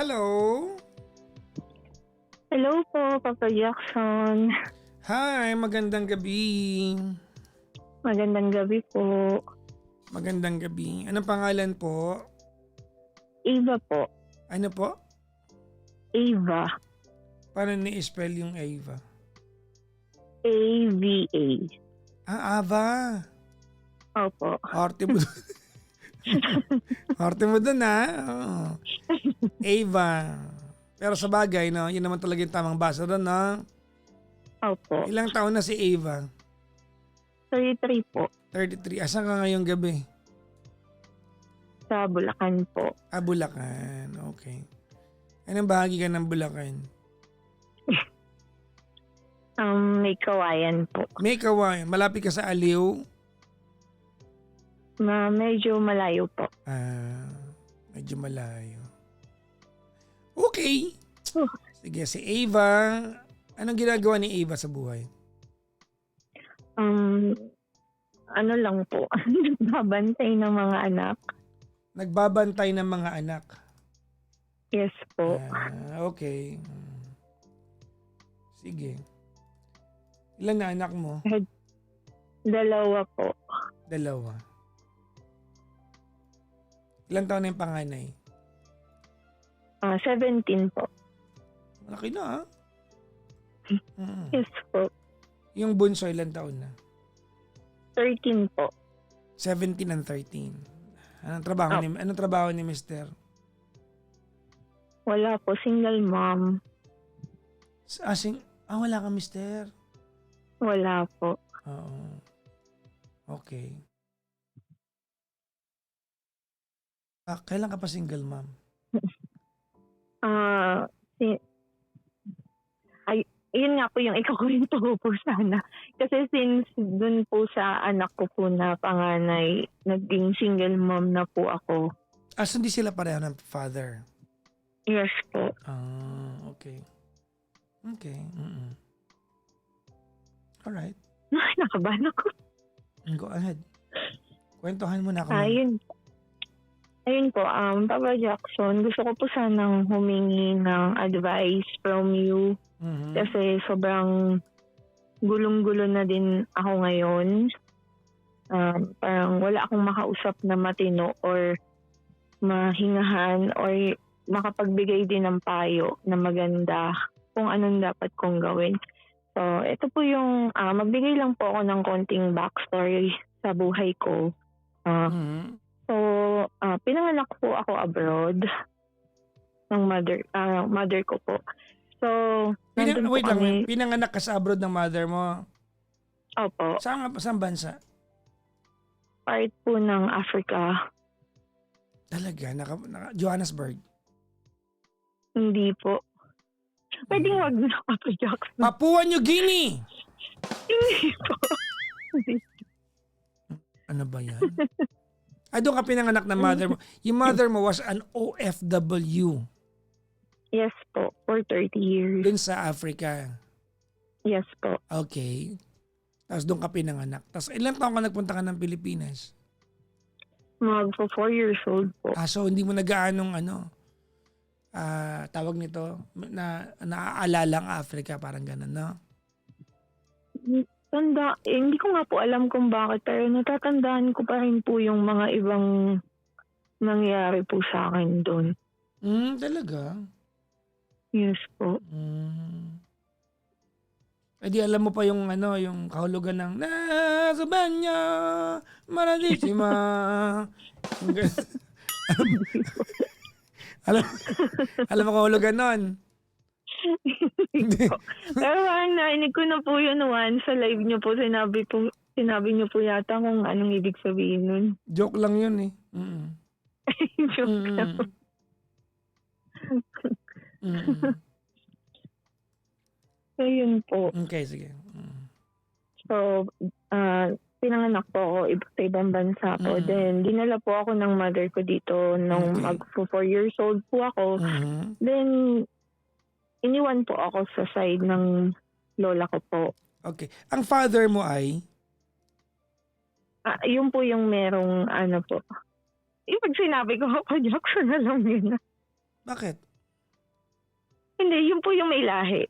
Hello? Hello po, Papa Jackson. Hi, magandang gabi. Magandang gabi po. Magandang gabi. Anong pangalan po? Ava po. Ano po? Ava. Paano ni-spell yung Ava? A-V-A. Ava. Opo. Arte mo dun. Arte mo dun ha. Oo. Ava. Pero sa bagay, no, yun naman talaga yung tamang basa dun, no? Opo. Ilang taon na si Ava? 33 po. 33. Asan ka ngayong gabi? Sa Bulacan po. Bulacan. Okay. Anong bahagi ka ng Bulacan? May kawayan po. May kawayan. Malapit ka sa Aliw? Medyo malayo po. Medyo malayo. Okay. Oh. Sige, si Ava. Anong ginagawa ni Ava sa buhay? Ano lang po. Babantay ng mga anak. Nagbabantay ng mga anak. Yes po. Okay. Sige. Ilan na anak mo? Dalawa po. Dalawa. Ilan taon na yung panganay? 17 po. Malaki na ha? Yes po. Yung bunso ilan taon na? 13 po. 17 and 13. Anong trabaho ni Mr.? Wala po. Single mom. Wala ka Mr.? Wala po. Oo. Okay. Kailan ka pa single, ma'am? Yun nga po yung ikukwento ko po sana. Kasi since dun po sa anak ko po na panganay, naging single mom na po ako. So hindi sila pareho ng father? Yes po. Okay. Okay. Alright. Nakabahan ako. Go ahead. Kwentuhan mo na ako. Ayun po, Papa Jackson, gusto ko po sanang humingi ng advice from you. Kasi sobrang gulong-gulo na din ako ngayon. Parang wala akong makausap na matino or mahingahan or makapagbigay din ng payo na maganda kung anong dapat kong gawin. So, ito po yung, magbigay lang po ako ng konting backstory sa buhay ko. So, pinanganak po ako abroad ng mother ko po. So, nandun po wait lang, kami. pinanganak ka sa abroad ng mother mo? Opo. Saan bansa? Part po ng Africa. Talaga? Johannesburg? Hindi po. Pwedeng wag na Papa Jackson. Papua New Guinea! Hindi po. Ano ba yan? Doon ka pinanganak ng mother mo. Yung mother mo was an OFW. Yes po, for 30 years. Doon sa Africa. Yes po. Okay. Tapos doon ka pinanganak. Tapos ilang taon ka nagpunta ka ng Pilipinas? For 4 years old po. So hindi mo nagaanong tawag nito, na naaalala ang Africa, parang ganun, no? Hindi ko nga po alam kung bakit, pero natatandaan ko pa rin po yung mga ibang nangyari po sa akin doon. Talaga? Yes po. Di alam mo pa yung yung kahulugan ng Nasa Banya Maradissima. alam mo kahulugan nun? Hindi po. Pero parang narinig ko na po yun once sa live niyo po. Sinabi niyo po yata kung anong ibig sabihin nun. Joke lang yun eh. Joke lang. So yun po. Okay, sige. So, pinanganak po ako sa ibang bansa po. Then, dinala po ako ng mother ko dito nung mag-4 years old po ako. Then, iniwan po ako sa side ng lola ko po. Okay. Ang father mo ay? Yun po yung merong po. Yung pag sinabi ko, Papa Jackson, alam yun na. Bakit? Hindi, yun po yung may lahi.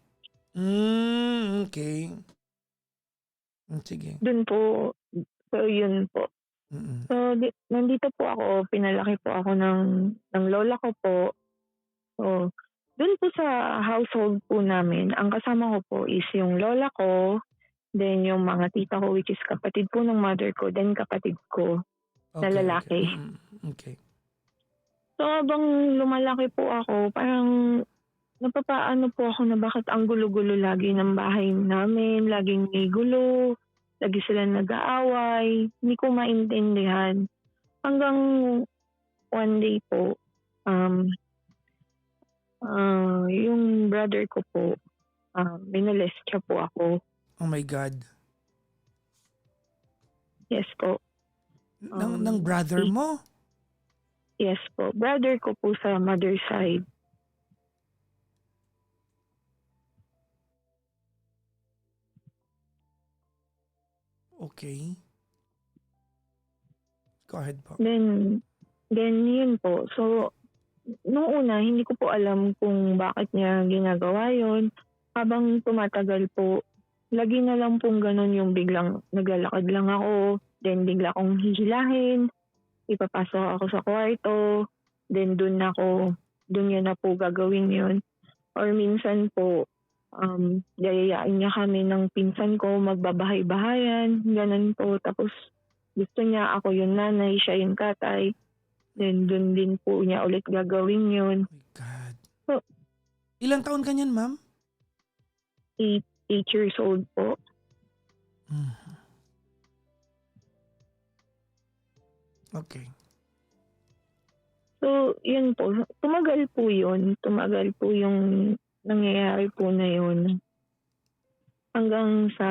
Okay. Sige. Dun po, so yun po. Mm. So, nandito po ako, pinalaki po ako ng lola ko po. So, dun po sa household po namin, ang kasama ko po is yung lola ko, then yung mga tita ko which is kapatid po ng mother ko, then kapatid ko na Okay. lalaki. Okay. So, habang lumalaki po ako, parang napapaano po ako na bakit ang gulo-gulo lagi ng bahay namin, laging may gulo, lagi sila nag-aaway, hindi ko maintindihan. Hanggang one day po, yung brother ko po, minolest siya po ako. Oh my God. Yes po. Ng brother mo? Yes po. Brother ko po sa mother side. Okay. Go ahead po. Then yun po. So, nung una, hindi ko po alam kung bakit niya ginagawa yun. Habang tumatagal po, lagi na lang pong ganun yung biglang naglalakad lang ako, then bigla akong hihilahin, ipapasok ako sa kwarto, then dun niya na po gagawin yun. Or minsan po, yayayain niya kami ng pinsan ko, magbabahay-bahayan, ganun po. Tapos gusto niya ako yung nanay, siya yung tatay. Then dun din po niya ulit gagawin yun. Oh my God. So, Ilang taon ka niyan, ma'am? 8 years old po. Okay. So, yun po. Tumagal po yun. Tumagal po yung nangyayari po na yun. Hanggang sa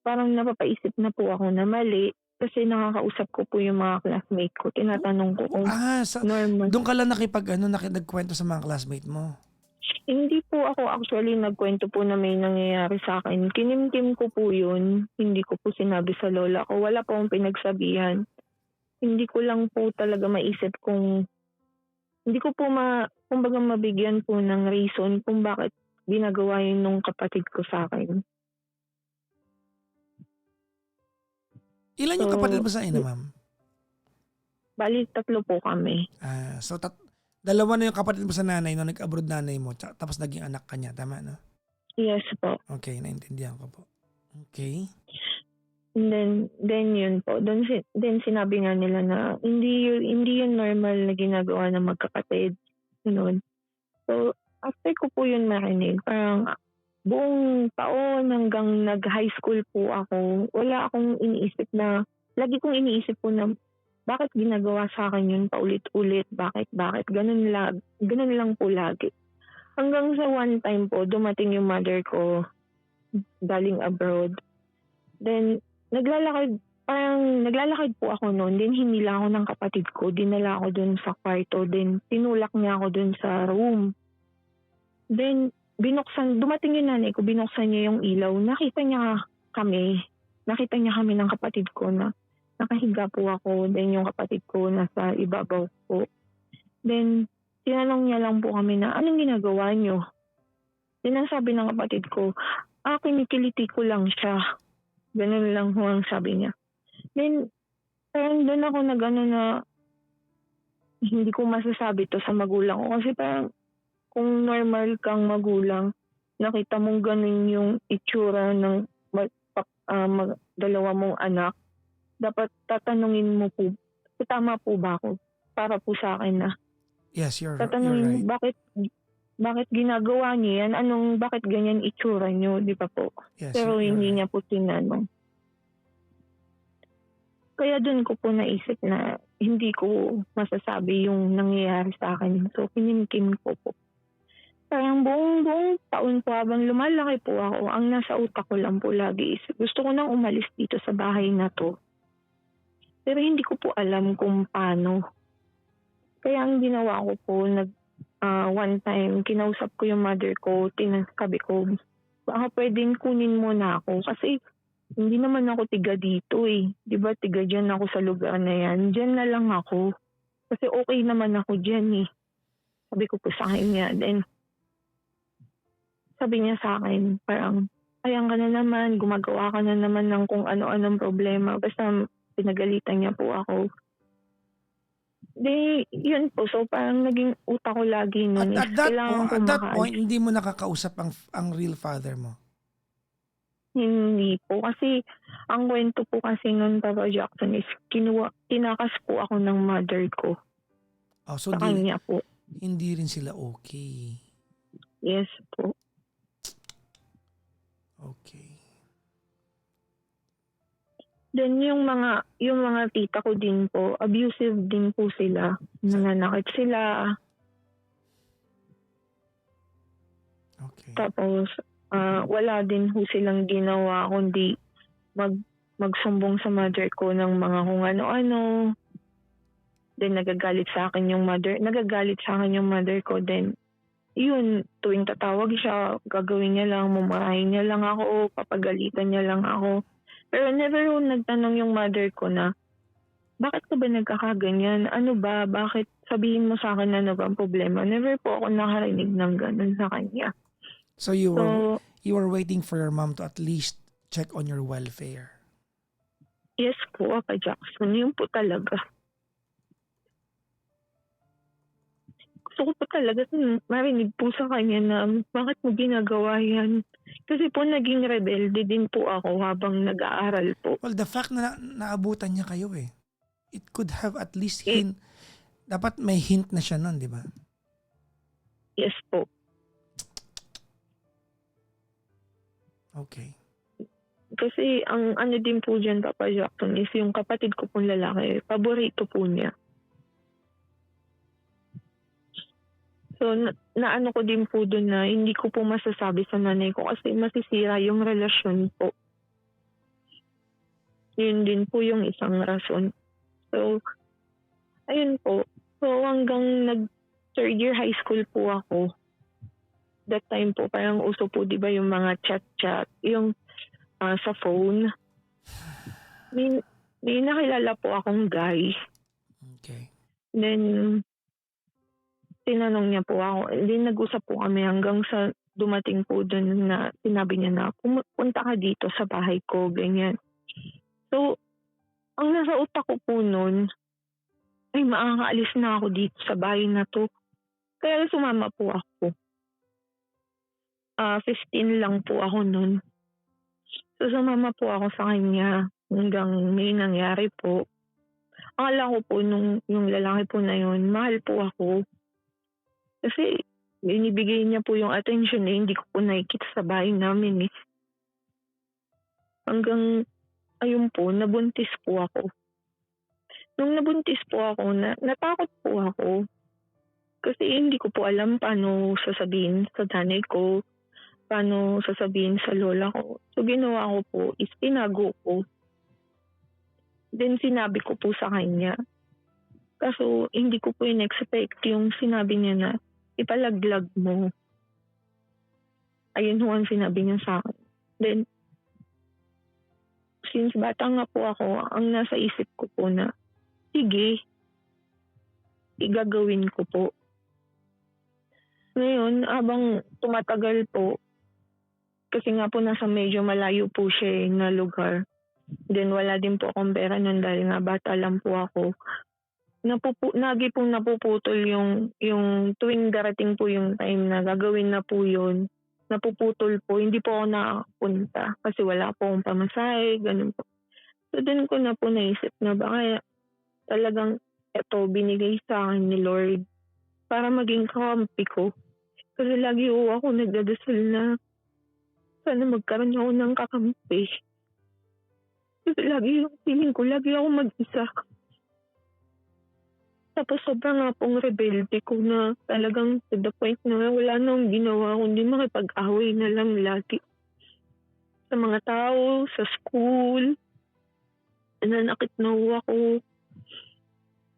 parang napapaisip na po ako na mali kasi nakakausap ko po yung mga classmate ko. Tinatanong ko kung normal. Doon ka lang nagkwento sa mga classmate mo? Hindi po ako actually nagkwento po na may nangyayari sa akin. Kinimkim ko po yun. Hindi ko po sinabi sa lola ko. Wala po akong pinagsabihan. Hindi ko lang po talaga maisip kung hindi ko po kumbaga mabigyan po ng reason kung bakit ginagawa yun nung kapatid ko sa akin. Ilan yung kapatid mo sa ina, ma'am? Bali, 3 po kami. So, dalawa na yung kapatid mo sa nanay no, nag-abroad nanay mo, tapos naging anak ka niya, tama no? Yes po. Okay, naintindihan ko po. Okay. And then yun po. Then sinabi nga nila na hindi yun normal na ginagawa ng magkapatid. Ganun. So, after ko po yun marinig, parang buong taon hanggang nag-high school po ako, wala akong iniisip na, lagi kong iniisip po na bakit ginagawa sa akin yun paulit-ulit, bakit, ganun lang po lagi. Hanggang sa one time po, dumating yung mother ko galing abroad. Then, naglalakad po ako noon, then hinila ako ng kapatid ko, dinala ako dun sa kwarto, then tinulak niya ako dun sa room. Then, dumating yung nanay ko, binuksan niya yung ilaw, nakita niya kami ng kapatid ko na nakahiga po ako, then yung kapatid ko nasa ibabaw po. Then, tinanong niya lang po kami na, anong ginagawa niyo? Then, ang sabi ng kapatid ko, kinikiliti ko lang siya. Ganun lang ho ang sabi niya. Then, parang doon ako na hindi ko masasabi to sa magulang ko. Kasi parang kung normal kang magulang, nakita mong ganun yung itsura ng dalawa mong anak, dapat tatanungin mo po, tama po ba ako? Para po sa akin na. Yes, you're tatanungin right. Bakit ginagawa niyo yan? Bakit ganyan itsura niyo? Di ba po? Yes, Pero you're hindi right. niya po tinanong. Kaya doon ko po naisip na hindi ko masasabi yung nangyayari sa akin. So, pinimkim ko po. Parang buong taon po habang lumalaki po ako, ang nasa utak ko lang po lagi is gusto ko nang umalis dito sa bahay na to. Pero hindi ko po alam kung paano. Kaya ang ginawa ko po, one time, kinausap ko yung mother ko, tinasabi ko, baka pwedeng kunin mo na ako. Kasi hindi naman ako tiga dito eh. Di ba tiga dyan ako sa lugar na yan. Dyan na lang ako. Kasi okay naman ako dyan eh. Sabi ko po sa kanya. Then, sabi niya sa akin parang, "Ayan ka na naman, gumagawa ka na naman ng kung ano-anong problema." Basta pinagalitan niya po ako. 'Di yun po, so parang naging utak ko lagi At nun is at that po kailangan at kong that point makaalis. hindi mo nakakausap ang real father mo? Hindi po, kasi ang kuwento po kasi nun Papa Jackson is tinakas po ako ng mother ko Oh, so sa kanya po. hindi rin sila okey. Yes po. Okey. Then yung mga tita ko din po, abusive din po sila. Sa Nananakit sila, okey. tapos, wala din ho silang ginawa kundi mag magsumbong sa mother ko ng mga kung ano-ano. Then nagagalit sa'kin yung mother ko, then yun, tuwing tatawag siya, gagawin niya lang, mumurahin niya lang ako, papagalitan niya lang ako. Pero never ho nagtanong yung mother ko na, "Bakit ka ba nagkakaganyan? Ano ba? Bakit? Sabihin mo sa'kin ano bang problema?" Never po ako nakarinig ng gano'n sa kanya. So So, you were waiting for your mom to at least check on your welfare? yes po, Papa Jackson, yun po talaga. Gusto ko po talaga marinig po sa kanya na, "Bakit mo ginagawa 'yan?" Kasi po naging rebelde din po ako habang nag-aaral po. Well, the fact na naabutan niya kayo, eh. It could have at least Eh, dapat may hint na siya nun, 'di ba? yes po. Okey. Kasi ang ano din po diyan Papa Jackson is yung kapatid ko pong lalaki, paborito po niya. So, naano ko din po dun na hindi ko po masasabi sa nanay ko kasi masisira yung relasyon po. Yun din po yung isang rason. So, ayun po. So, hanggang nag-third year high school po ako, that time po parang uso po 'di ba yung mga chat-chat, yung, sa phone. May may nakilala po akong guy, Okey. then tinanong niya po ako, then nag-usap po kami hanggang sa dumating po dun na sinabi niya na, "Punta ka dito sa bahay ko," ganyan. So, ang nasa utak ko po nun, ay makakaalis na ako dito sa bahay na 'to. Kaya sumama po ako. 15 lang po ako nun. So, sumama po ako sa kanya hanggang may nangyari po. Akala ko po nung yung lalaki po na yun, mahal po ako. Kasi binibigay niya po yung attention na hindi ko po nakikita sa bahay namin eh. Hanggang ayun po, nabuntis po ako. Nung nabuntis po ako, natakot po ako. Kasi hindi ko po alam paano sasabihin sa nanay ko, paano sasabihin sa lola ko. So ginawa ko po is tinago ko. Then sinabi ko po sa kanya. Kaso hindi ko po in-expect yung sinabi niya na ipalaglag mo. Ayun ho ang sinabi niya sa akin. Then, since bata nga po ako, ang nasa isip ko po na, sige, igagawin ko po. Ngayon, habang tumatagal po, kasi nga po nasa medyo malayo po siya na lugar. Then wala din po akong pera nun dahil nga bata lang po ako. Lagi pong napuputol yung tuwing darating po yung time na gagawin na po yun, napuputol po. Hindi po ako nakapunta kasi wala po akong pamasahe, ganun po. So dun ko na po naisip na baka talagang eto binigay sa akin ni Lord para maging kakampi ko. Kasi lagi po ako nagdadasal na sana magkaroon ako ng kakampi. Kasi lagi yung feeling ko, lagi ako mag-isa. Tapos sobrang nga pong rebelde ko na talagang to the point na wala na akong ginawa kundi makipag-away na lang lagi. Sa mga tao, sa school, nananakit na ho ako.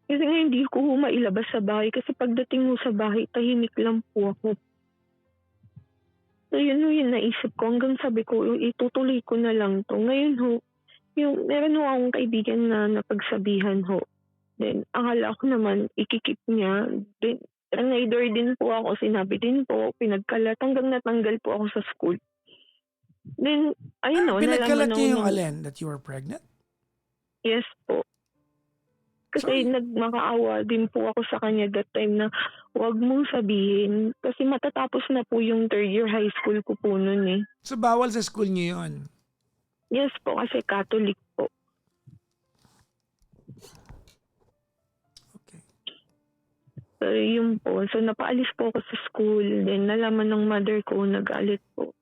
Kasi nga hindi ko ho mailabas sa bahay kasi pagdating mo sa bahay, tahimik lang po ako. So yun ho yung naisip ko hanggang sabi ko, itutuloy ko na lang to. Ngayon ho, meron ho akong kaibigan na napagsabihan ho. Then, akala ko naman ikikip niya. Then, Trinidor din po ako, sinabi din po, pinagkalat hanggang natanggal po ako sa school. Then, ayun o, Pinagkalat nalaman niya yung ng alin? That you were pregnant? yes po. Kasi Sorry. nagmakaawa din po ako sa kanya that time na huwag mong sabihin. Kasi matatapos na po yung third year high school ko po noon eh. So, bawal sa school niyo yun? Yes po, kasi Catholic po. Okay. So, yun po. So, napaalis po ako sa school. Then, nalaman ng mother ko, nagalit po.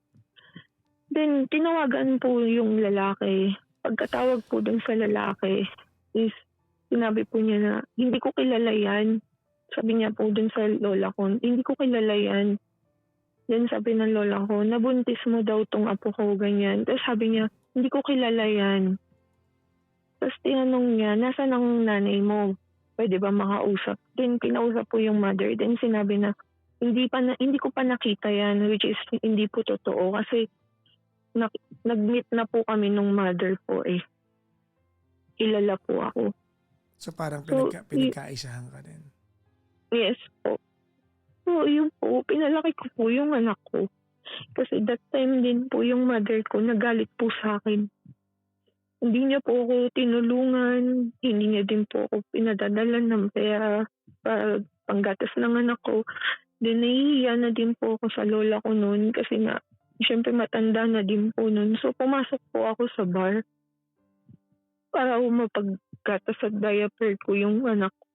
Then, tinawagan po yung lalaki. Pagkatawag po dun sa lalaki is, sinabi po niya na, hindi ko kilala yan. Sabi niya po dun sa lola ko, hindi ko kilala yan. Then sabi ng lola ko, nabuntis mo daw tong apo ko, ganyan. Tapos sabi niya, hindi ko kilala yan. Tapos tinanong niya, nasaan ang nanay mo? Pwede ba makausap? Then kinausap po yung mother. Then sinabi na, hindi ko pa nakita yan, which is hindi po totoo. Kasi nag-meet na po kami nung mother po eh. Kilala po ako. So, parang So, pinagkaisahan ka din. yes po. So, yun po, pinalaki ko po yung anak ko. Kasi that time din po yung mother ko nagalit po sa akin. Hindi niya po ako tinulungan, hindi niya din po ako pinadadalan ng pera para panggatas ng anak ko. Then nahihiya na din po ako sa lola ko noon kasi nga, syempre matanda na din po noon. So pumasok po ako sa bar para mapaggatas at diaper ko yung anak ko.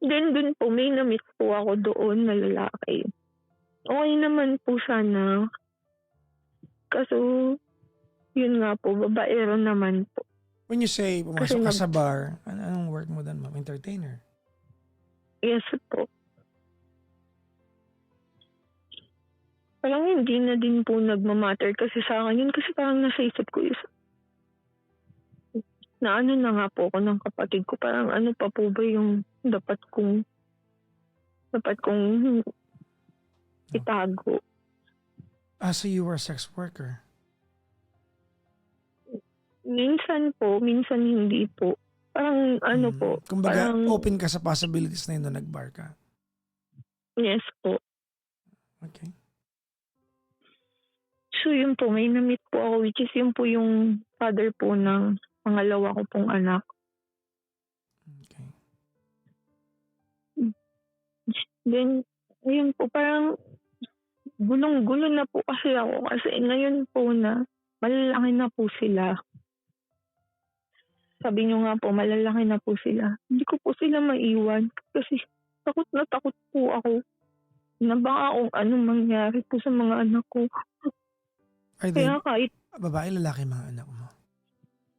Then dun po, may na-meet po ako doon na lalaki. Okay naman po sana. Kaso, yun nga po, babaero naman po. When you say Kasi pumasok ka sa bar, anong work mo doon, ma'am? Entertainer? yes po. Parang hindi na din po nagmamatter kasi sa akin yun. Kasi parang nasa isip ko is, na ano na nga po ako ng kapatid ko. Parang ano pa po ba yung dapat kong itago. So you were a sex worker? Minsan po, minsan hindi po. Parang ano po. Kumbaga, Parang, open ka sa possibilities na yun na nag-bar ka? yes po. Okay. So yun po, may na-meet po ako which is yun po yung father po ng pangalawa ko pong anak. Okay. Then, ayun po, parang gulong-gulo na po kasi ako kasi ngayon po na malalaki na po sila. Sabi niyo nga po, malalaki na po sila. Hindi ko po sila maiwan kasi takot na takot po ako na baka kung anong mangyari po sa mga anak ko. Are they Kaya kahit babae, lalaki mga anak mo?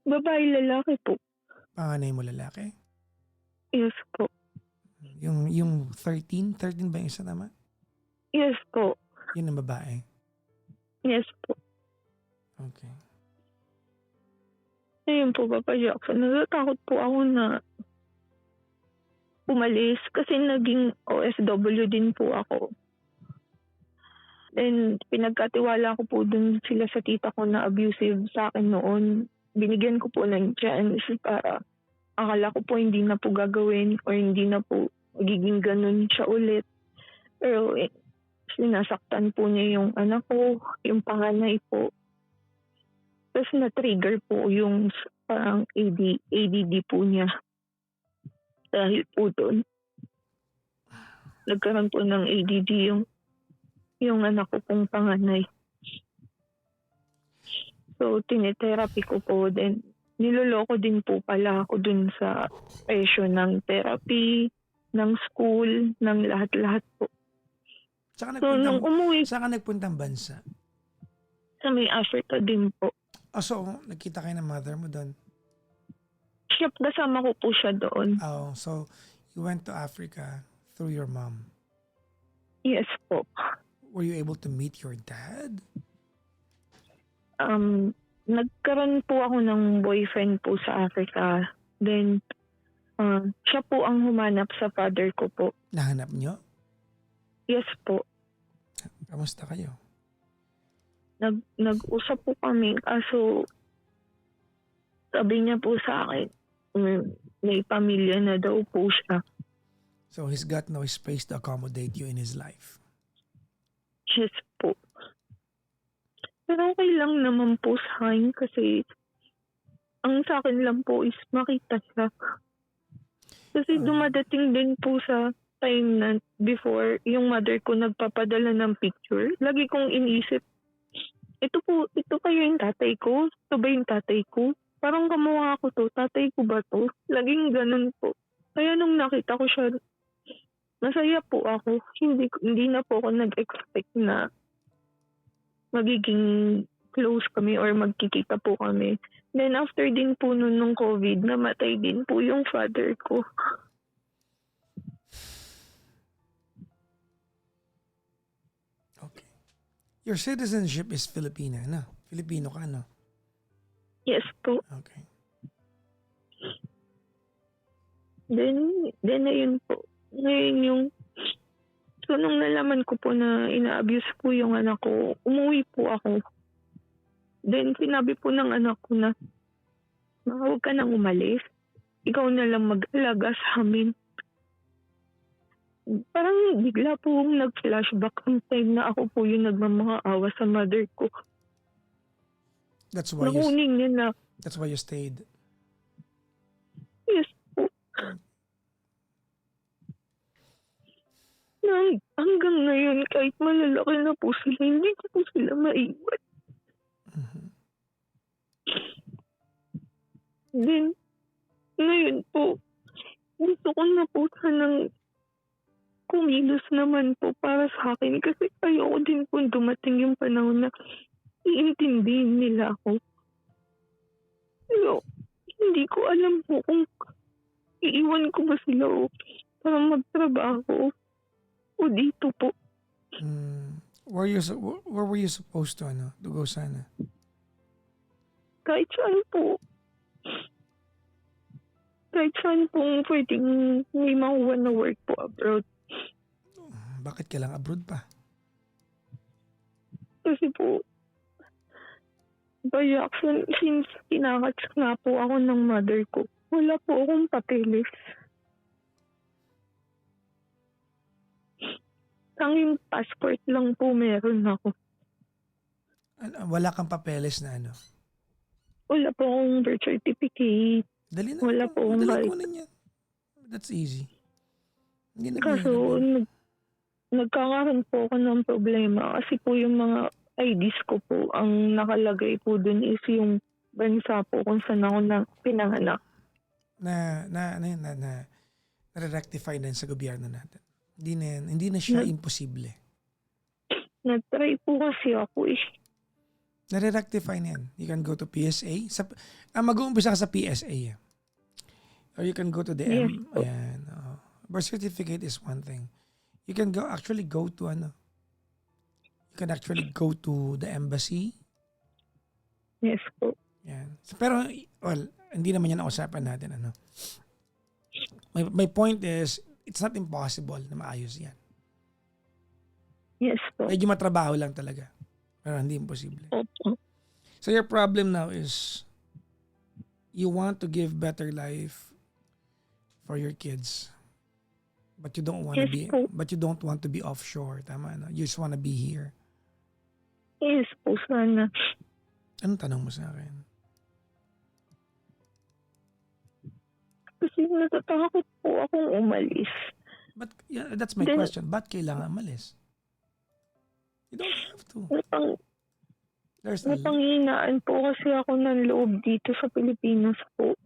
babae, lalaki po. Panganay mo lalaki? Yes po. Yung 13 ba yung isa tama? Yes po. Yun ang babae? Yes po. Okay. Ayun po, Papa Jackson. Natatakot po ako na umalis kasi naging OFW din po ako. And pinagkatiwala ko po dun sila sa tita ko na abusive sa akin noon. Binigyan ko po ng chance para akala ko po hindi na po gagawin or hindi na po magiging ganun siya ulit. Pero sinasaktan po niya yung anak ko, yung panganay po. Tapos na-trigger po yung parang ADD po niya. Dahil po doon, nagkaroon po ng ADD yung anak ko pong panganay. So, tinitherapy ko po din. Niloloko din po pala ako dun sa presyo ng therapy, ng school, ng lahat-lahat po. Saan So, nung umuwi ka nagpuntang bansa? sa may Africa din po. So, nagkita kayo ng mother mo doon? Siya, kasama ko po siya doon. Oh, so you went to Africa through your mom? Yes po. Were you able to meet your dad? Nagkaroon po ako ng boyfriend po sa Africa. Then, siya po ang humanap sa father ko po. Nahanap nyo? Yes po. Kamusta kayo? Nag-usap po kami. Kaso, sabi niya po sa akin, may pamilya na daw po siya. So he's got no space to accommodate you in his life. Yes po. Pero okay lang naman po sa akin kasi ang sa akin lang po is makita siya. Kasi dumadating din po sa time na before yung mother ko nagpapadala ng picture. Lagi kong iniisip, ito kayo yung tatay ko? Ito ba yung tatay ko? Parang kamukha ko to, tatay ko ba to? Laging ganun po. Kaya nung nakita ko siya, masaya po ako. Hindi na po ako nag-expect na magiging close kami or magkikita po kami. Then after din po nung COVID, namatay din po yung father ko. Okay. Your citizenship is Filipina, no? Filipino ka, no? Yes po. Okay. Then ayun po. Ngayon yung, so nung nalaman ko po na ina-abuse po yung anak ko, umuwi po ako. Then sinabi po ng anak ko na, huwag ka nang umalis. Ikaw na lang mag-alaga sa amin. Parang bigla po nag-flashback ang time na ako po yung nagmamahaawa sa mother ko. That's why Nakuning niya na, that's why you stayed. yes po. Na hanggang ngayon, kahit malalaki na po sila, hindi ko po sila maiwan. Then, ngayon po, gusto ko na po sanang kumilos naman po para sa akin kasi ayoko din po dumating yung panahon na iintindihin nila ako. Pero, hindi ko alam po kung iiwan ko ba sila o para magtrabaho o dito po. Where were you supposed to go sana? Kahit saan po. Kahit saan pong pwedeng may makuha na work po abroad. Bakit ka lang abroad pa? Kasi po, by action, since kinakats nga po ako ng mother ko, wala po akong papeles. Tanging passport lang po meron ako. Wala kang papeles na ano? Wala po akong birth certificate. Dali na. Wala po akong Madali kahit. ko na yan. That's easy. Hindi na Kaso, nagkakaroon po ako ng problema kasi po yung mga IDs ko po, ang nakalagay po dun is yung bansa po kung saan ako pinanganak. Na-rectify na sa gobyerno natin. Hindi na siya imposible. Nag-try po kasi ako eh. Nare-rectify na yan. You can go to PSA. Mag-uumpisa ka sa PSA. Or you can go to the Yes po. Ayan. Birth certificate is one thing. You can actually go to the embassy. Yes po. Yan. Pero, hindi naman yan ang usapan natin. My point is, it's not impossible na maayos yan. Yes po. Medyo matrabaho lang talaga. Pero hindi imposible. Opo. So your problem now is you want to give better life for your kids. But you don't want to Yes be po. offshore, tama no? You just want to be here. Yes po, sana. Anong tanong mo sa akin? Kasi natatakot po akong umalis. But that's my question. Ba't kailangan malis? You don't have to. Napanghinaan po kasi ako ng loob dito sa Pilipinas po.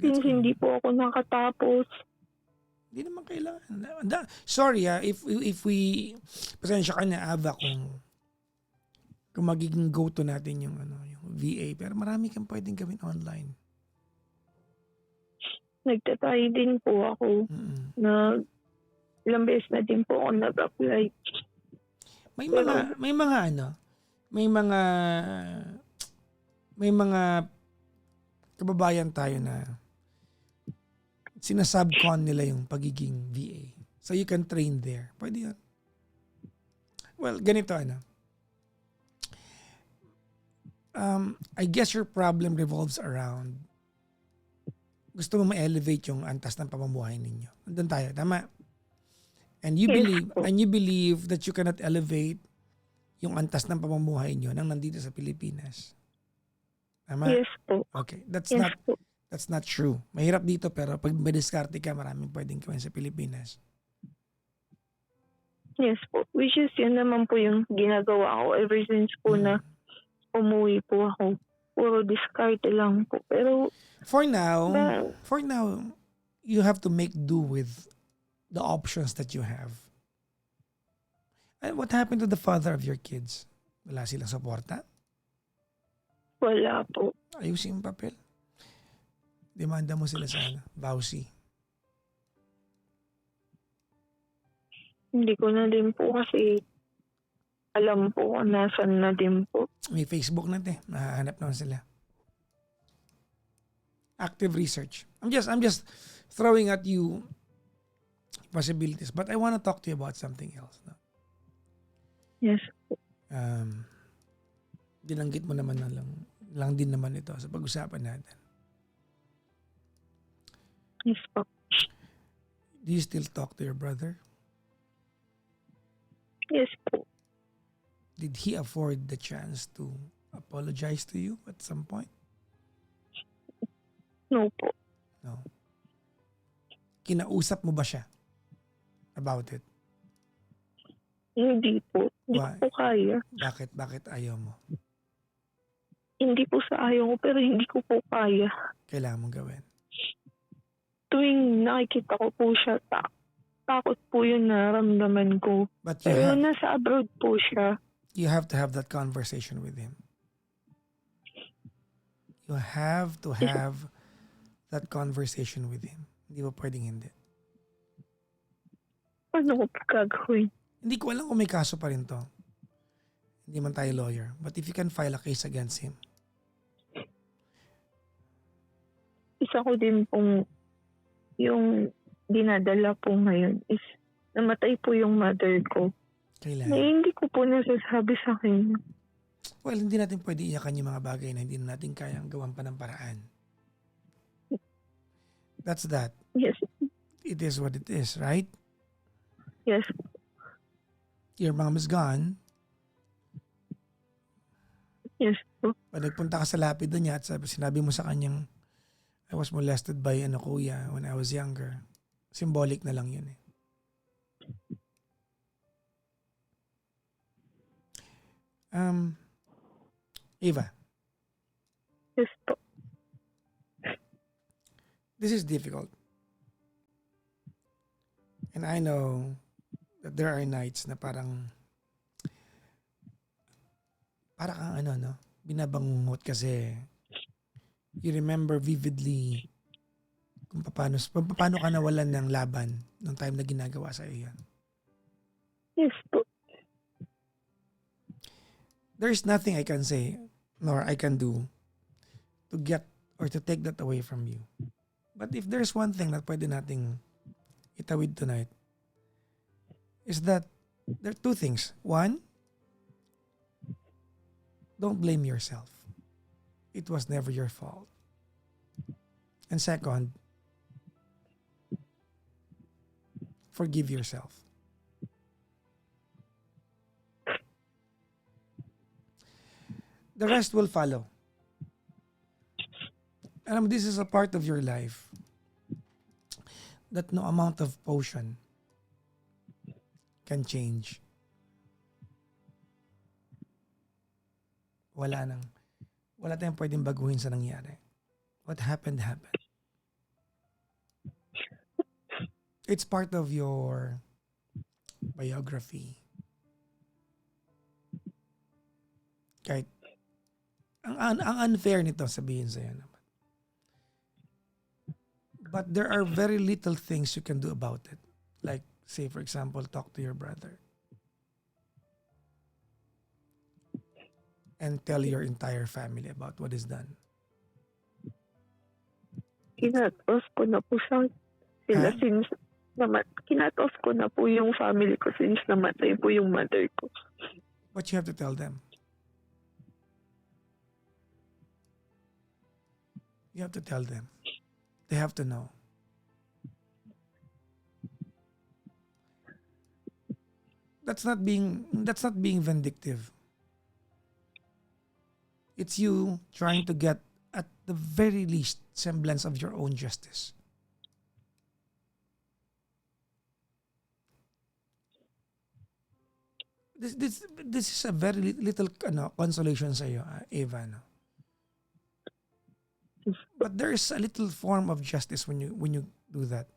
Since hindi po ako nakatapos. Hindi naman kailangan. Sorry if we pasensya ka na Ava kung magiging go-to natin yung VA, pero marami kang pwedeng gawin online. Nagtatry din po ako na ilang beses na din po ako nag-apply. May mga kababayan tayo na sinasubcon nila yung pagiging VA. So you can train there. Pwede yun. Well, ganito I guess your problem revolves around gusto mo ma-elevate yung antas ng pamumuhay ninyo. Nandun tayo, tama? And you Yes po. believe that you cannot elevate yung antas ng pamumuhay nyo nang nandito sa Pilipinas. Tama? Yes po. Okay. That's Yes po. not true. Mahirap dito pero pag may diskarte ka, maraming pwedeng gawin sa Pilipinas. Yes po. Which is yun naman po yung ginagawa ko ever since po na umuwi po ako. Puro diskarte lang po. Pero For now, Ba- you have to make do with the options that you have. And what happened to the father of your kids? Wala silang suporta? wala po. Ayusin yung papel. Demanda mo sila sa Bausi. Hindi ko na din po kasi alam po kung nasan na din po. May Facebook natin. Nahahanap naman sila. Active research. I'm just throwing at you possibilities. But I want to talk to you about something else. No? Yes. Dinanggit mo naman lang din naman ito sa pag-usapan natin. Yes po. Do you still talk to your brother? Yes po. Did he afford the chance to apologize to you at some point? No po. No. Kinausap mo ba siya about it? Hindi po. Hindi Why? ko po kaya. Bakit ayaw mo? Hindi po sa ayaw ko pero hindi ko po kaya. Kailangan mong gawin. Tuwing nakikita ko po siya, takot po yung naramdaman ko. But Pero nasa abroad po siya. you have to have that conversation with him. You have to have that conversation with him. Hindi ba pwedeng hindi? Ano ko po gagawin? Hindi ko alam kung may kaso pa rin to. Hindi man tayo lawyer. But if you can file a case against him, Isa ko din pong yung dinadala po ngayon is namatay po yung mother ko. kailangan. Hindi ko po nasasabi sa akin. Well, hindi natin pwede iyakan yung mga bagay na hindi na natin kayang gawan pa ng paraan. That's that. Yes. It is what it is, right? Yes. Your mom is gone. Yes po. Pag nagpunta ka sa lapido niya at sinabi mo sa kanyang, I was molested by kuya when I was younger. Symbolic na lang yun eh. Eva, Yes po. this is difficult. And I know that there are nights na parang kang binabangungot kasi you remember vividly kung paano ka nawalan ng laban nung time na ginagawa sa iyo yan. Yes po. There's nothing I can say nor I can do to get or to take that away from you. But if there's one thing na pwede nating itawid tonight is that there are two things. One, don't blame yourself. It was never your fault. And second, forgive yourself. The rest will follow. Alam mo, this is a part of your life that no amount of potion can change. Wala tayong pwedeng baguhin sa nangyari. What happened, happened. It's part of your biography. Kahit ang unfair nito sabihin sa'yo naman. But there are very little things you can do about it. Like, say for example, talk to your brother. And tell your entire family about what is done. Kinatos ko na po sila since kinatos ko na po yung family ko since namatay po yung mother ko. But you have to tell them. You have to tell them. They have to know. That's not being vindictive. It's you trying to get at the very least semblance of your own justice. This is a very little consolation sa iyo, Eva. No? But there is a little form of justice when you do that.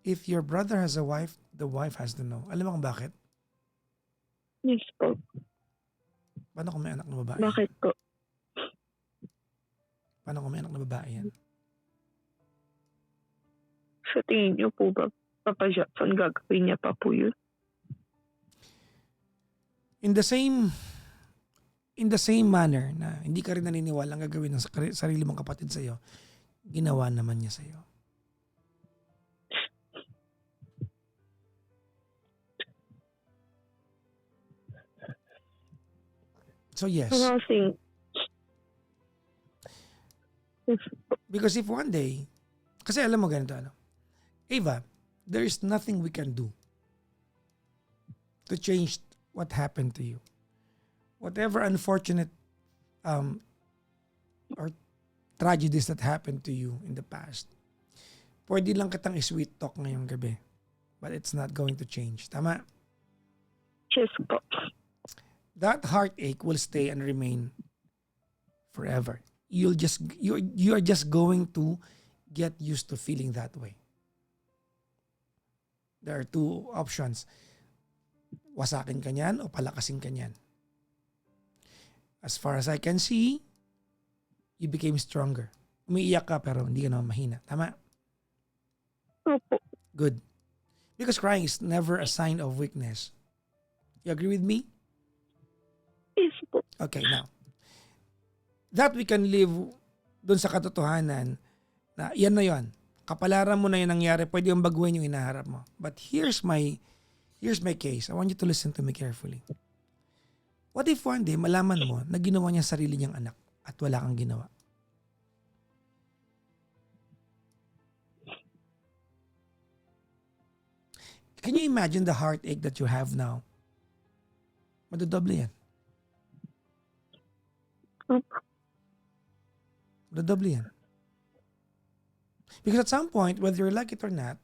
If your brother has a wife, the wife has to know. Alam mo kung bakit? Yes po. Paano kung may anak na babae? Bakit po? Paano kung may anak na babae yan? Sa tingin niyo po ba, Papa Jackson, gagawin niya pa po yun? In the same manner na hindi ka rin naniniwala ang gagawin ng sarili mong kapatid sa iyo, ginawa naman niya sa iyo. So yes. Kasi, Because if one day, kasi alam mo ganito, Eva, there is nothing we can do to change what happened to you. Whatever unfortunate or tragedies that happened to you in the past, pwede lang kitang i-sweet talk ngayong gabi. But it's not going to change. Tama? yes po. That heartache will stay and remain forever. You are just going to get used to feeling that way. There are two options. Wasakin ka niyan o palakasin ka niyan. As far as I can see, you became stronger. Umiiyak ka pero hindi ka naman mahina. Tama? Opo. Good. Because crying is never a sign of weakness. You agree with me? Yes po. Okay, now. That we can live dun sa katotohanan na yan na yan. Kapalaran mo na yung nangyari, pwede yung baguhin yung inaharap mo. But here's my case. I want you to listen to me carefully. What if one day malaman mo na ginawa niya sarili niyang anak at wala kang ginawa? Can you imagine the heartache that you have now? Madodoble yan. Madodoble yan. Because at some point, whether you like it or not,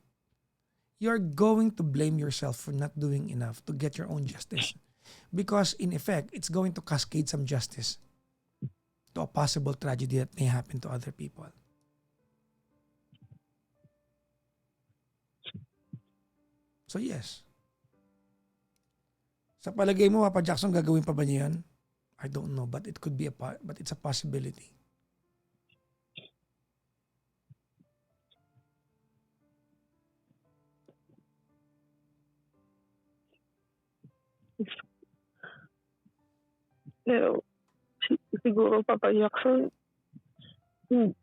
you're going to blame yourself for not doing enough to get your own justice. Because in effect, it's going to cascade some justice to a possible tragedy that may happen to other people. So yes. Sa palagay mo, Papa Jackson, gagawin pa ba niya yan? I don't know, but it could be but it's a possibility. Pero siguro, Papa Jackson,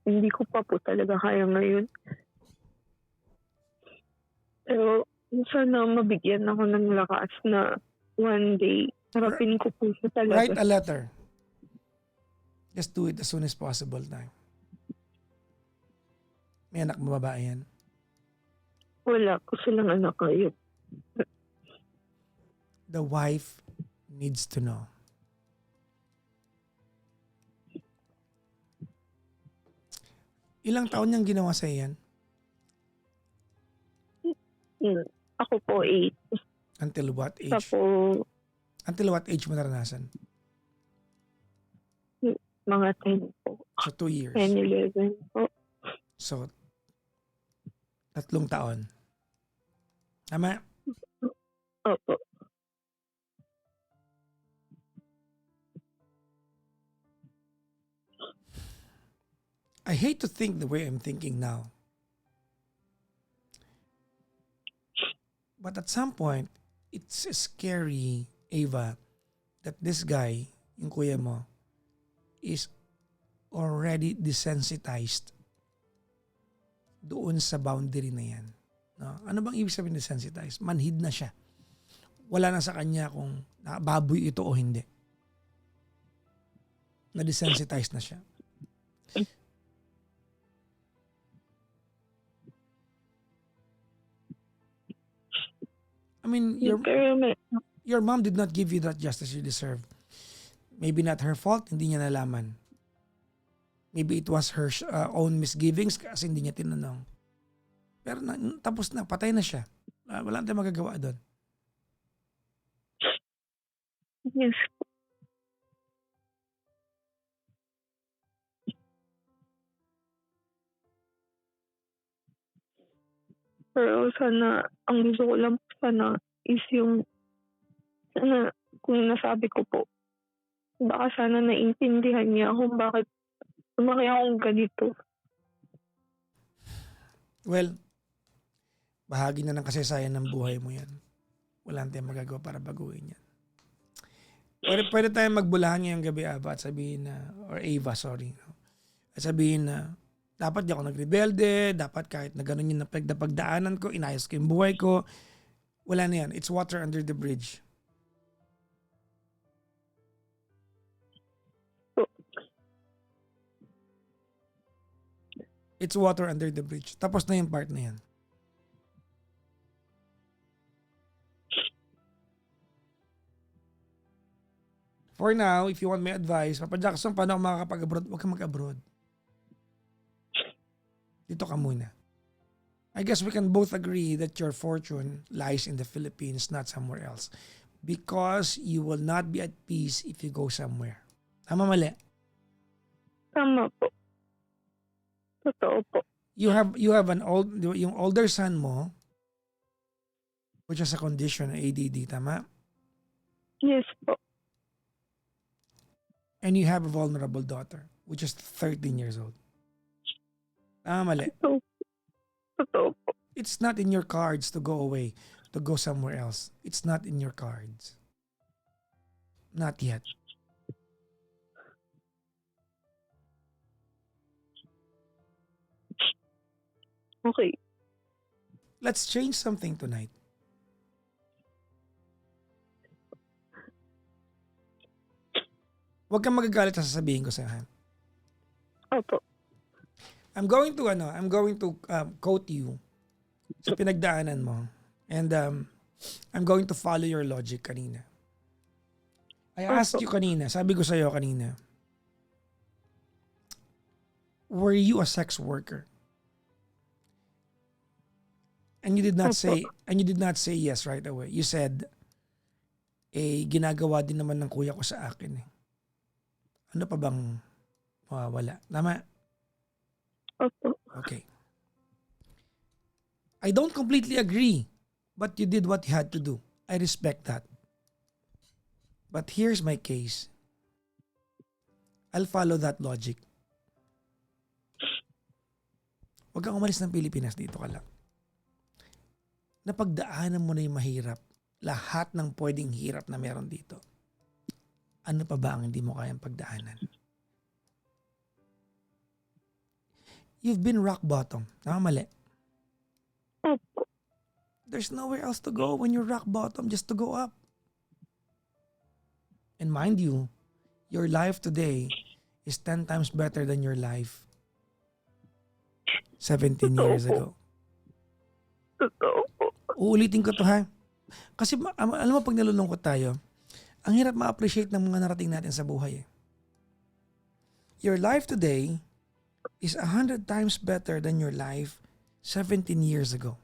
hindi ko pa po talaga kaya ngayon. Pero sana mabigyan ako ng lakas na one day, harapin ko po siya talaga. Write a letter. Just do it as soon as possible time. May anak mo babae yan? Wala ko silang anak ngayon. The wife needs to know. Ilang taon niyang ginawa sa yan? Ako po 8. Until what age? Tapos Until what age mo naranasan? mga 10 po. So 2 years. 10, 11 po. So 3 taon. Tama? Opo. I hate to think the way I'm thinking now. But at some point, it's scary, Ava, that this guy, yung kuya mo, is already desensitized doon sa boundary na yan. No? Ano bang ibig sabihin desensitized? Manhid na siya. Wala na sa kanya kung baboy ito o hindi. Na-desensitized na siya. I mean, Pero your mom did not give you that justice you deserve. Maybe not her fault, hindi niya nalaman. Maybe it was her own misgivings kasi hindi niya tinanong. Pero tapos na, patay na siya. Wala tayong magagawa doon. yes. Pero sana, ang gusto ko lang sana is yung, sana, kung nasabi ko po, baka sana naintindihan niya kung bakit lumaki akong ganito. Well, bahagi na ng kasaysayan ng buhay mo yan. Wala tayong magagawa para baguhin yan. Pwede tayong magbulahan ngayong gabi, Ava, at sabihin na, or Ava, sorry. At sabihin na, dapat di ako nagrebelde, dapat kahit na ganun yung napagdaanan ko, inayos ko yung buhay ko. Wala na yan. It's water under the bridge. It's water under the bridge. Tapos na yung part na yan. For now, if you want my advice, Papa Jackson, paano ako makakapag-abroad? Huwag kang mag-abroad. Dito ka muna. I guess we can both agree that your fortune lies in the Philippines, not somewhere else. Because you will not be at peace if you go somewhere. Tama, mali? Tama po. Totoo po. You have yung older son mo, which is a condition, ADD, tama? Yes po. And you have a vulnerable daughter, which is 13 years old. Tama, mali? Totoo po. It's not in your cards to go away, to go somewhere else. It's not in your cards. Not yet. Okay. Let's change something tonight. Huwag kang magagalit sa sasabihin ko sa'yo, ha? Opo. I'm going to quote you sa pinagdaanan mo. And I'm going to follow your logic kanina. I asked you kanina, sabi ko sa'yo kanina, were you a sex worker? And you did not say yes right away. You said, ginagawa din naman ng kuya ko sa akin. Ano pa bang mawawala? Tama? Opo. Okay. I don't completely agree, but you did what you had to do. I respect that. But here's my case. I'll follow that logic. Huwag kang umalis ng Pilipinas, dito ka lang. Napagdaanan mo na yung mahirap. Lahat ng pwedeng hirap na meron dito. Ano pa ba ang hindi mo kayang pagdaanan? You've been rock bottom. Tama, mali? Opo. There's nowhere else to go when you're rock bottom, just to go up. And mind you, your life today is 10 times better than your life 17 years ago. Totoo po. Uulitin ko to, ha? Kasi alam mo, pag nalulungkot tayo, ang hirap ma-appreciate ng mga narating natin sa buhay. Your life today is 100 times better than your life 17 years ago.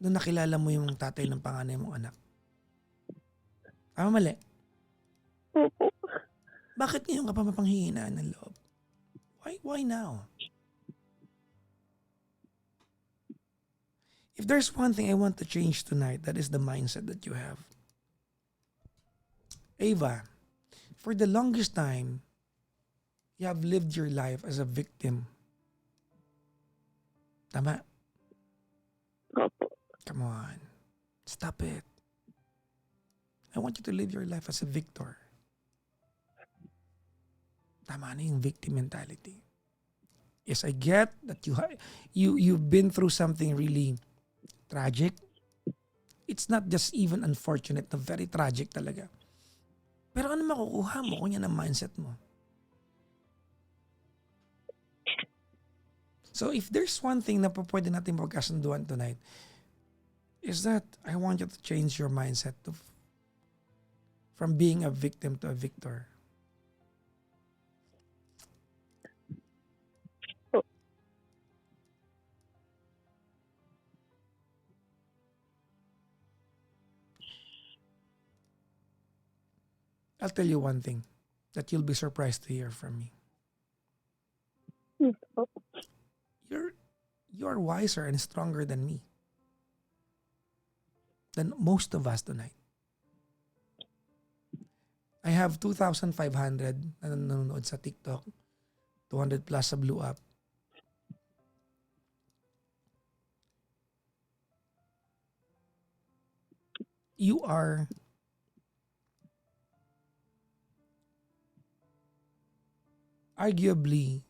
Noong nakilala mo yung tatay ng panganay mong anak. Mali? Opo. Bakit ngayon ka pa mapanghihinaan ng loob? Why now? If there's one thing I want to change tonight, that is the mindset that you have. Ava, for the longest time, you have lived your life as a victim. Tama? Opo. Come on. Stop it. I want you to live your life as a victor. Tama na yung victim mentality. Yes, I get that you've been through something really tragic. It's not just even unfortunate, na very tragic talaga. Pero ano makukuha mo kung yan ang mindset mo? So if there's one thing na pwede natin magkasunduan tonight, is that I want you to change your mindset from being a victim to a victor. I'll tell you one thing that you'll be surprised to hear from me. Yes po. You're wiser and stronger than me. Than most of us tonight. I have 2,500 na nanonood sa TikTok. 200 plus sa Blue App. You are arguably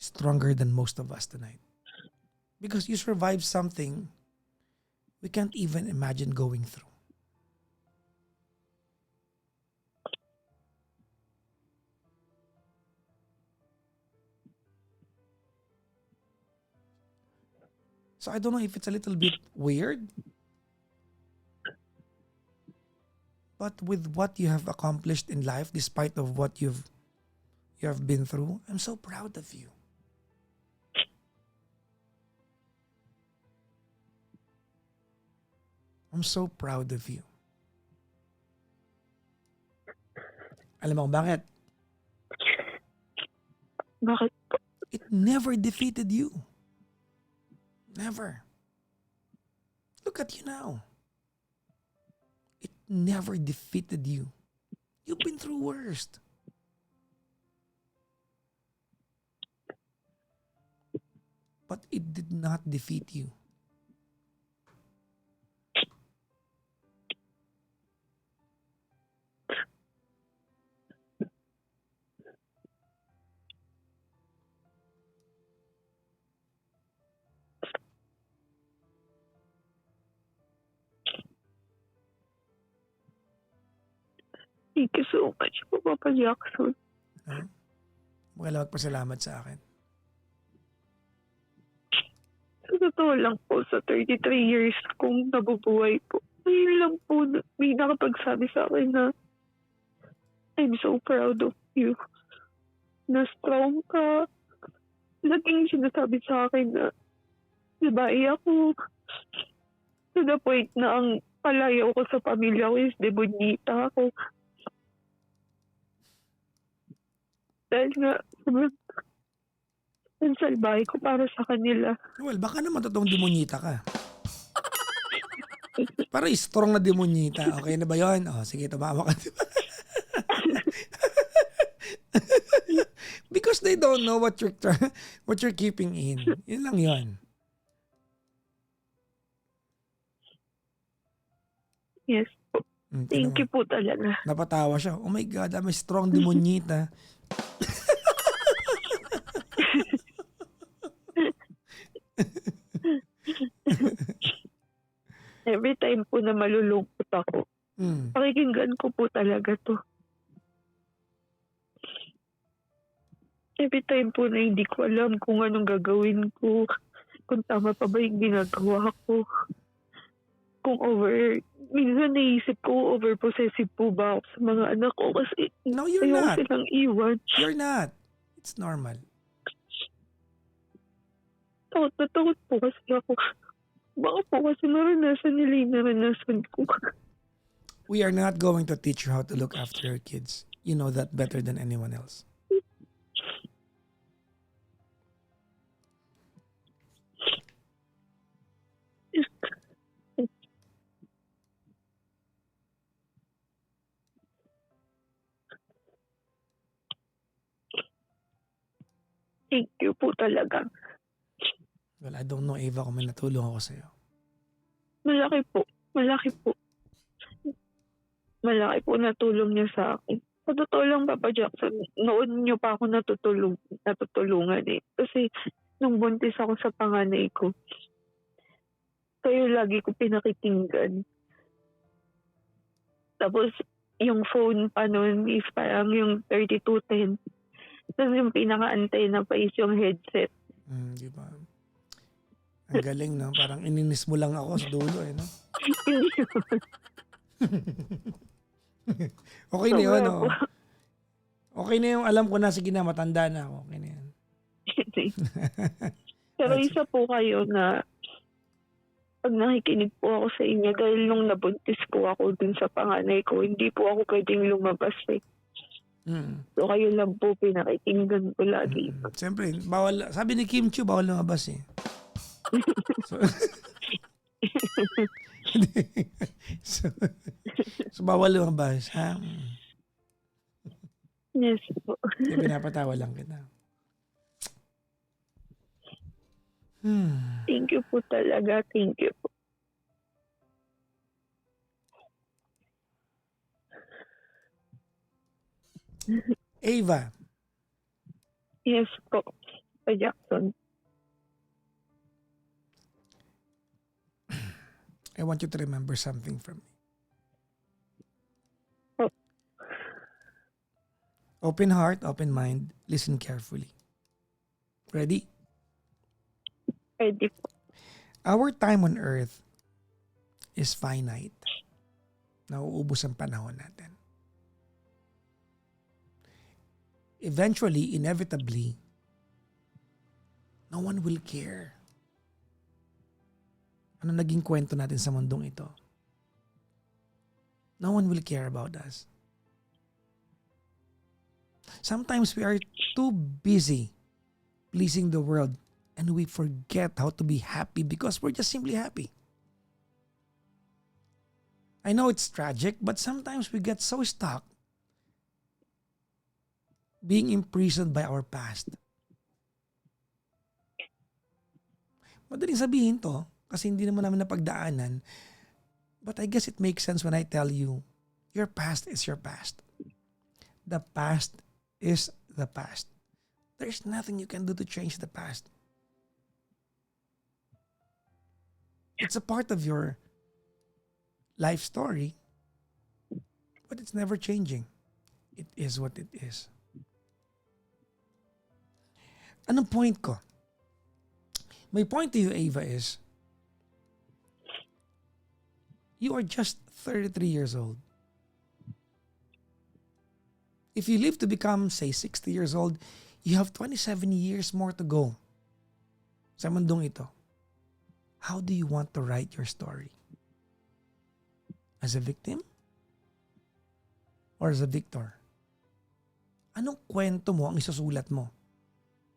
stronger than most of us tonight. Because you survived something we can't even imagine going through. So I don't know if it's a little bit weird, but with what you have accomplished in life, despite of what you have been through, I'm so proud of you. I'm so proud of you. Alam mo kung bakit? Bakit po? It never defeated you. Never. Look at you now. It never defeated you. You've been through worst. But it did not defeat you. Thank you so much po, Papa Jackson. Huh? Huwag ka lang magpasalamat sa akin. Sa totoo lang po, sa 33 years kong nabubuhay po, ngayon lang po may nakapagsabi sa akin na I'm so proud of you. Na strong ka. Laging sinasabi sa akin na babae ako. To the point na ang palayaw ko sa pamilya ko is debonita ako. Dahil nga, ang salbahe ko para sa kanila. Well, baka naman totoong demonyita ka. Para strong na demonyita. Okay na ba yun? Oh, sige, tumawa ka. Because they don't know what you're keeping in. Yun lang yun. Yes po. Thank you po talaga. Napatawa siya. Oh my God, I'm a strong demonyita. Every time po na malulungkot ako, pakikinggan ko po talaga to. Every time po na hindi ko alam kung anong gagawin ko, kung tama pa ba yung ginagawa ko, kung minsan naisip ko over-possessive po ba ako sa mga anak ko kasi No, you're ayaw not. silang iwan. You're not. It's normal. Takot na takot po kasi ako. Baka po kasi naranasan nila yung naranasan ko. We are not going to teach you how to look after your kids. You know that better than anyone else. Thank you po talaga. Well, I don't know, Ava, kung may natulong ako sa'yo. Malaki po. Malaki po. Malaki po natulong niya sa akin. Sa totoo lang, Papa Jackson, noon niyo pa ako natutulungan eh. Kasi nung buntis ako sa panganay ko, kayo lagi ko pinakikinggan. Tapos, yung phone pa noon is parang yung 3210. Tapos yung pinaka-antena pa is yung headset. Di ba? Ang galing, no? Parang ininis mo lang ako sa dulo, eh, no? Hindi Okay na yun, sobra po. no? Okay na yung alam ko na, sige na, matanda na ako. Okay na yan. Pero That's- isa po kayo na pag nakikinig po ako sa inyo, dahil nung nabuntis po ako dun sa panganay ko, hindi po ako pwedeng lumabas eh. Mm. So kayo lang po pinakikinggan ko lagi. Siyempre, bawal, sabi ni Kim Chiu, bawal lumabas eh. So, so, so bawal lumabas, ha? Yes po. Kaya pinapatawa lang kita. Thank you po talaga. Thank you po. Ava, Yes po. Pa Jackson. I want you to remember something from me. Oh. Open heart, open mind, listen carefully. Ready? Ready po. Our time on earth is finite. Nauubos ang panahon natin. Eventually, inevitably, no one will care. Ano naging kwento natin sa mundong ito? No one will care about us. Sometimes we are too busy pleasing the world and we forget how to be happy because we're just simply happy. I know it's tragic, but sometimes we get so stuck being imprisoned by our past. Madaling sabihin to kasi hindi naman namin napagdaanan, but I guess it makes sense when I tell you, your past is your past. The past is the past. There's nothing you can do to change the past. It's a part of your life story, but it's never changing. It is what it is. Anong point ko? My point to you, Ava, is you are just 33 years old. If you live to become, say, 60 years old, you have 27 years more to go sa mundong ito. How do you want to write your story? As a victim? Or as a victor? Anong kwento mo ang isusulat mo?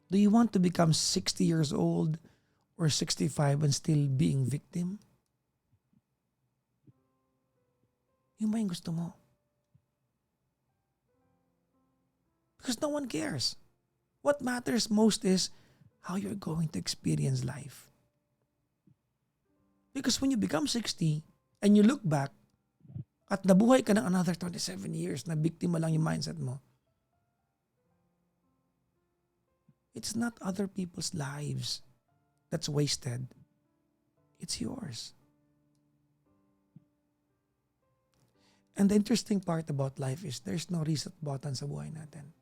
Do you want to become 60 years old or 65 and still being victim? Yun ba yung gusto mo? Because no one cares. What matters most is how you're going to experience life. Because when you become 60 and you look back at nabuhay ka ng another 27 years na biktima lang yung mindset mo, it's not other people's lives that's wasted. It's yours. And the interesting part about life is there's no reset button sa buhay natin.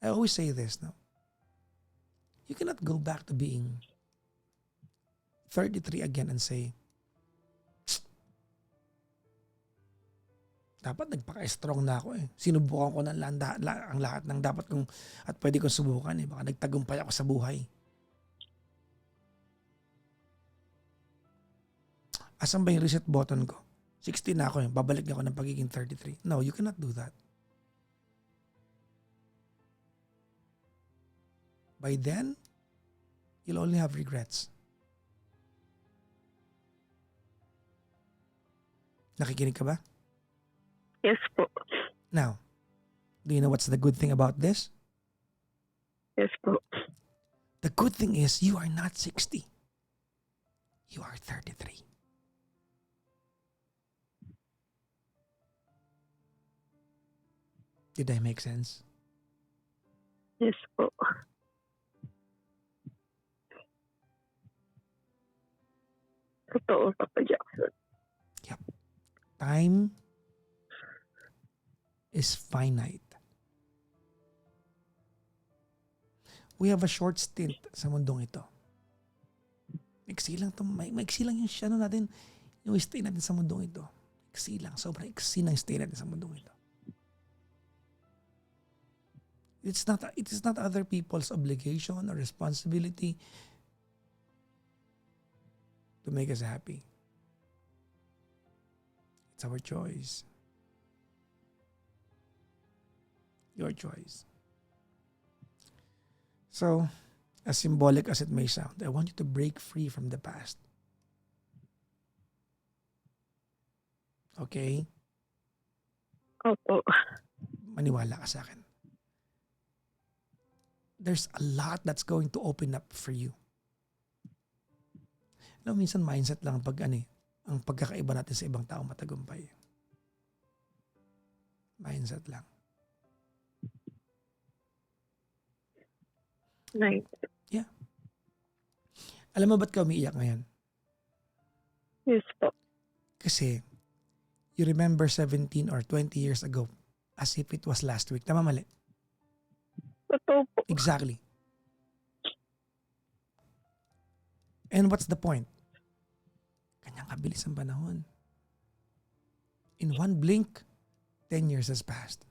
I always say this, no? You cannot go back to being 33 again and say, dapat nagpaka-strong na ako eh. Sinubukan ko ng ang lahat ng dapat kong at pwede kong subukan eh. Baka nagtagumpay ako sa buhay. Asan ba yung reset button ko? 60 na ako eh. Babalik na ako ng pagiging 33. No, you cannot do that. By then, you'll only have regrets. Nakikinig ka ba? Yes po. Now, do you know what's the good thing about this? Yes po. The good thing is you are not 60. You are 33. Did I make sense? Yes po. Totoo, Papa Jackson. Time is finite. We have a short stint sa mundong ito. Maiksi lang, maiksi lang yung natin, yung stay natin sa mundong ito. Iksi lang, sobrang iksi ng stay natin sa mundong ito. It is not other people's obligation or responsibility to make us happy. It's our choice. Your choice. So, as symbolic as it may sound, I want you to break free from the past. Okay? Opo. Maniwala ka sa akin. There's a lot that's going to open up for you. Alam, minsan mindset lang ang pagkakaiba natin sa ibang tao matagumpay. Mindset lang. Nice. Yeah. Alam mo ba't ka umiiyak ngayon? Yes po. Kasi, you remember 17 or 20 years ago as if it was last week. Tama, mali? Totoo po. Exactly. And what's the point? Kanyang kabilis ang panahon. In one blink, 10 years has passed.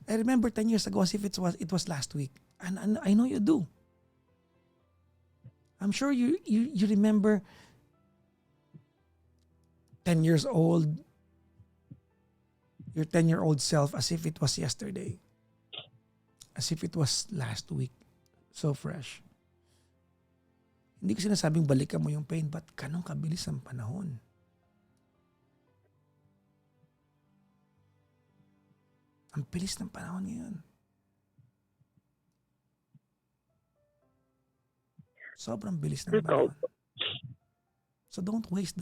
I remember 10 years ago as if it was last week. And I know you do. I'm sure you remember 10 years old, your 10-year-old self as if it was yesterday. As if it was last week. So fresh. Hindi ko sinasabing balikan mo yung pain, but ganun kabilis ang panahon. Ang bilis ng panahon ngayon. Sobrang bilis ng panahon. So don't waste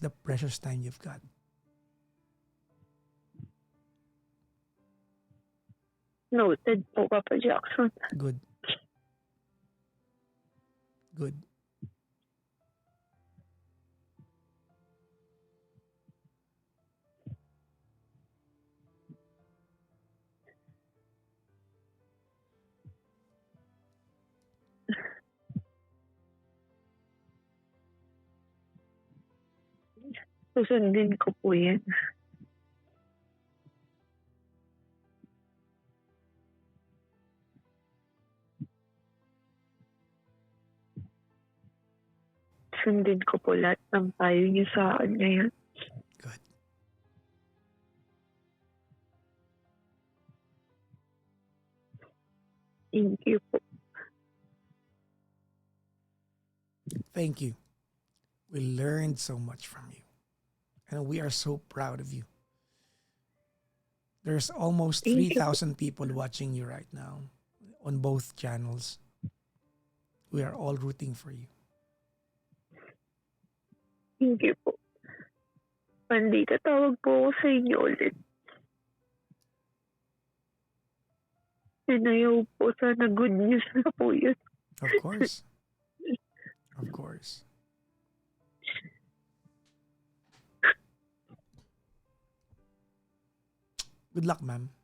the precious time you've got. Noted po, Papa Jackson. Good. Good. Susundin ko po yan. Sundin ko po lahat ng payo niyo sa akin ngayon. Good. Thank you po. Thank you. We learned so much from you. And we are so proud of you. There's almost Thank you. 3,000 people watching you right now on both channels. We are all rooting for you. Thank you po. Pandi, tatawag po ako sa inyo ulit. Sinayaw po, sana good news na po yun. Of course. Of course. Good luck, ma'am.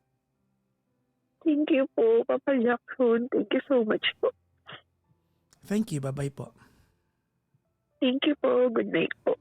Thank you po, Papa Jackson. Thank you so much po. Thank you. Bye-bye po. Thank you po. Good night po.